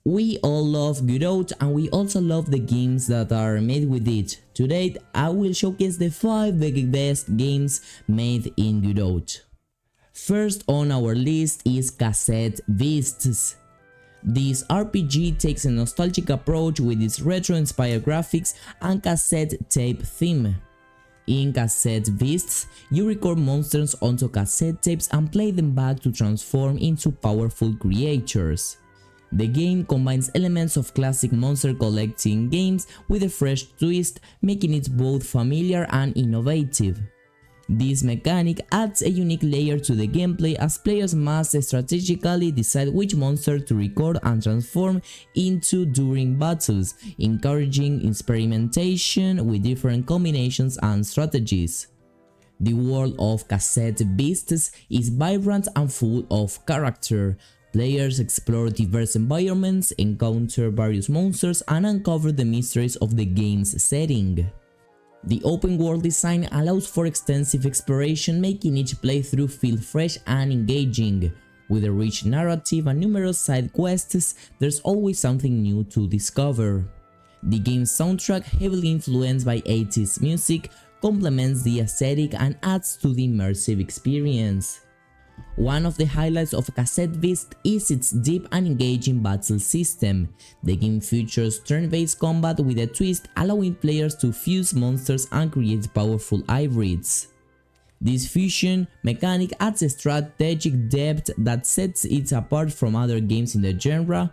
We all love Godot and we also love the games that are made with it. Today I will showcase the 5 best games made in Godot. First on our list is Cassette Beasts. This RPG takes a nostalgic approach with its retro-inspired graphics and cassette tape theme. In Cassette Beasts, you record monsters onto cassette tapes and play them back to transform into powerful creatures. The game combines elements of classic monster collecting games with a fresh twist, making it both familiar and innovative. This mechanic adds a unique layer to the gameplay as players must strategically decide which monster to record and transform into during battles, encouraging experimentation with different combinations and strategies. The world of Cassette Beasts is vibrant and full of character. Players explore diverse environments, encounter various monsters, and uncover the mysteries of the game's setting. The open world design allows for extensive exploration, making each playthrough feel fresh and engaging. With a rich narrative and numerous side quests, there's always something new to discover. The game's soundtrack, heavily influenced by 80s music, complements the aesthetic and adds to the immersive experience. One of the highlights of Cassette Beasts is its deep and engaging battle system. The game features turn-based combat with a twist, allowing players to fuse monsters and create powerful hybrids. This fusion mechanic adds a strategic depth that sets it apart from other games in the genre.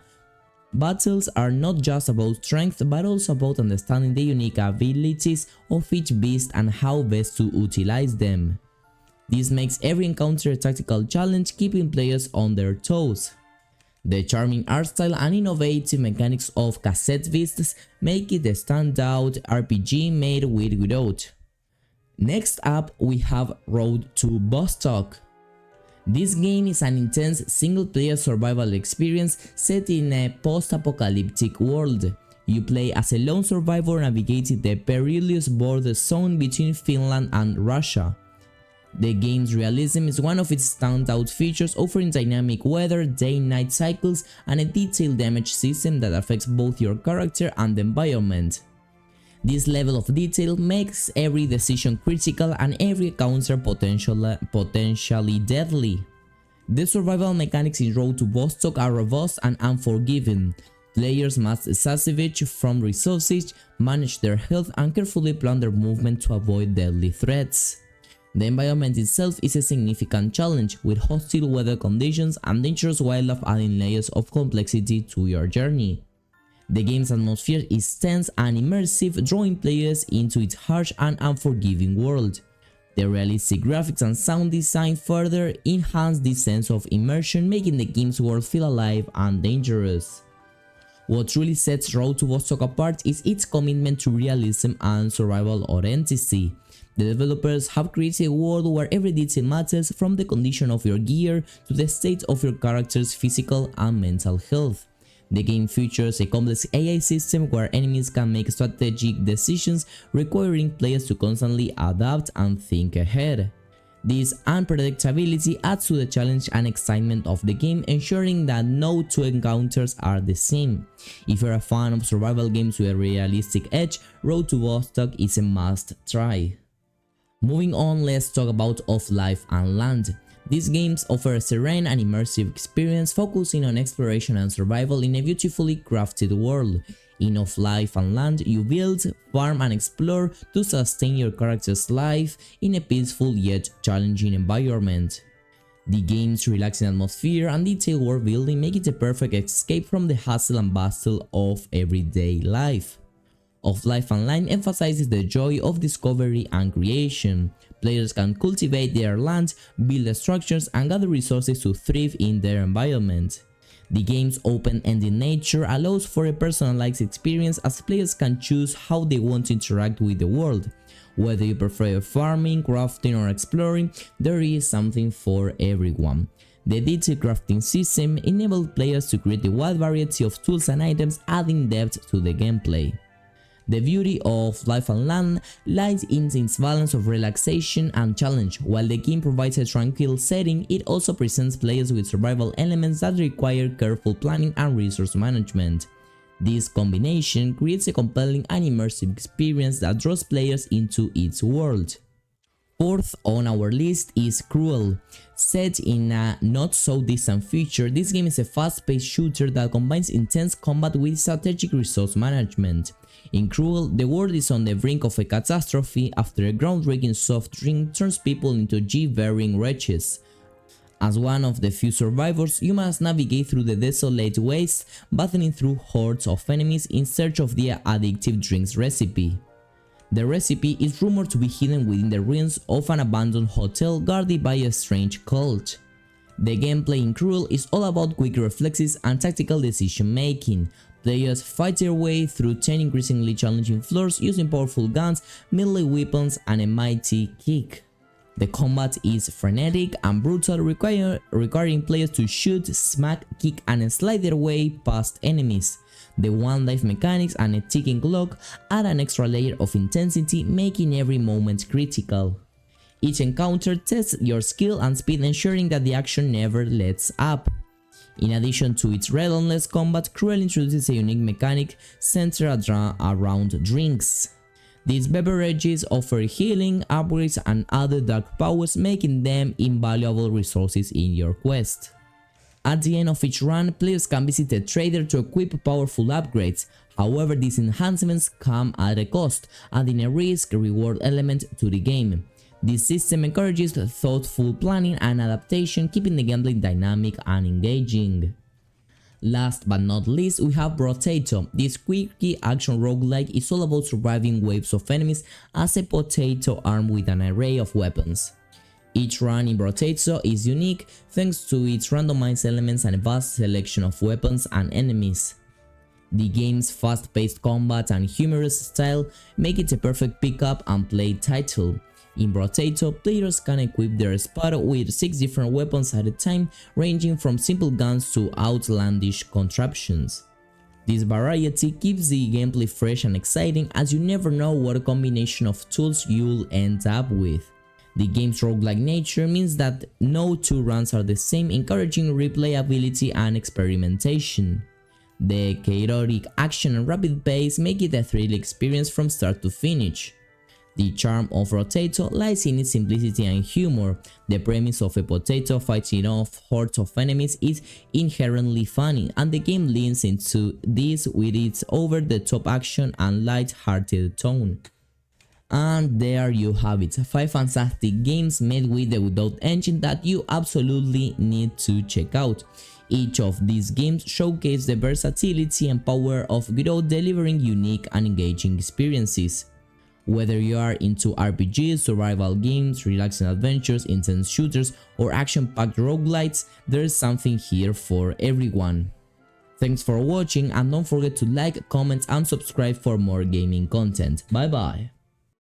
Battles are not just about strength but also about understanding the unique abilities of each beast and how best to utilize them. This makes every encounter a tactical challenge, keeping players on their toes. The charming art style and innovative mechanics of Cassette Beasts make it a standout RPG made with Godot. Next up we have To Vostok. This game is an intense single-player survival experience set in a post-apocalyptic world. You play as a lone survivor navigating the perilous border zone between Finland and Russia. The game's realism is one of its standout features, offering dynamic weather, day-night cycles, and a detailed damage system that affects both your character and the environment. This level of detail makes every decision critical and every encounter potentially deadly. The survival mechanics in To Vostok are robust and unforgiving. Players must salvage from resources, manage their health, and carefully plan their movement to avoid deadly threats. The environment itself is a significant challenge, with hostile weather conditions and dangerous wildlife adding layers of complexity to your journey. The game's atmosphere is tense and immersive, drawing players into its harsh and unforgiving world. The realistic graphics and sound design further enhance this sense of immersion, making the game's world feel alive and dangerous. What truly sets To Vostok apart is its commitment to realism and survival authenticity. The developers have created a world where every detail matters, from the condition of your gear to the state of your character's physical and mental health. The game features a complex AI system where enemies can make strategic decisions, requiring players to constantly adapt and think ahead. This unpredictability adds to the challenge and excitement of the game, ensuring that no two encounters are the same. If you're a fan of survival games with a realistic edge, To Vostok is a must-try. Moving on, let's talk about Life and Land. These games offer a serene and immersive experience, focusing on exploration and survival in a beautifully crafted world. In Life and Land, you build, farm, and explore to sustain your character's life in a peaceful yet challenging environment. The game's relaxing atmosphere and detailed world building make it a perfect escape from the hustle and bustle of everyday life. Life and Land emphasizes the joy of discovery and creation. Players can cultivate their land, build structures, and gather resources to thrive in their environment. The game's open-ended nature allows for a personalized experience, as players can choose how they want to interact with the world. Whether you prefer farming, crafting, or exploring, there is something for everyone. The detailed crafting system enables players to create a wide variety of tools and items, adding depth to the gameplay. The beauty of Life and Land lies in its balance of relaxation and challenge. While the game provides a tranquil setting, it also presents players with survival elements that require careful planning and resource management. This combination creates a compelling and immersive experience that draws players into its world. Fourth on our list is Cruel. Set in a not-so-distant future, this game is a fast-paced shooter that combines intense combat with strategic resource management. In Cruel, the world is on the brink of a catastrophe after a groundbreaking soft drink turns people into G-bearing wretches. As one of the few survivors, you must navigate through the desolate waste, battling through hordes of enemies in search of the addictive drink's recipe. The recipe is rumored to be hidden within the ruins of an abandoned hotel guarded by a strange cult. The gameplay in Cruel is all about quick reflexes and tactical decision making. Players fight their way through 10 increasingly challenging floors using powerful guns, melee weapons, and a mighty kick. The combat is frenetic and brutal, requiring players to shoot, smack, kick, and slide their way past enemies. The one life mechanics and a ticking clock add an extra layer of intensity, making every moment critical. Each encounter tests your skill and speed, ensuring that the action never lets up. In addition to its relentless combat, Cruel introduces a unique mechanic centered around drinks. These beverages offer healing, upgrades, and other dark powers, making them invaluable resources in your quest. At the end of each run, players can visit a trader to equip powerful upgrades. However, these enhancements come at a cost, adding a risk-reward element to the game. This system encourages thoughtful planning and adaptation, keeping the gameplay dynamic and engaging. Last but not least, we have Brotato. This quickie action roguelike is all about surviving waves of enemies as a potato armed with an array of weapons. Each run in Brotato is unique thanks to its randomized elements and a vast selection of weapons and enemies. The game's fast-paced combat and humorous style make it a perfect pick-up and play title. In Brotato, players can equip their squad with 6 different weapons at a time, ranging from simple guns to outlandish contraptions. This variety keeps the gameplay fresh and exciting, as you never know what combination of tools you'll end up with. The game's roguelike nature means that no 2 runs are the same, encouraging replayability and experimentation. The chaotic action and rapid pace make it a thrilling experience from start to finish. The charm of Brotato lies in its simplicity and humor. The premise of a potato fighting off hordes of enemies is inherently funny, and the game leans into this with its over-the-top action and light-hearted tone. And there you have it, 5 fantastic games made with the Godot engine that you absolutely need to check out. Each of these games showcase the versatility and power of Godot, delivering unique and engaging experiences. Whether you are into RPGs, survival games, relaxing adventures, intense shooters, or action-packed roguelites, there's something here for everyone. Thanks for watching, and don't forget to like, comment, and subscribe for more gaming content. Bye bye!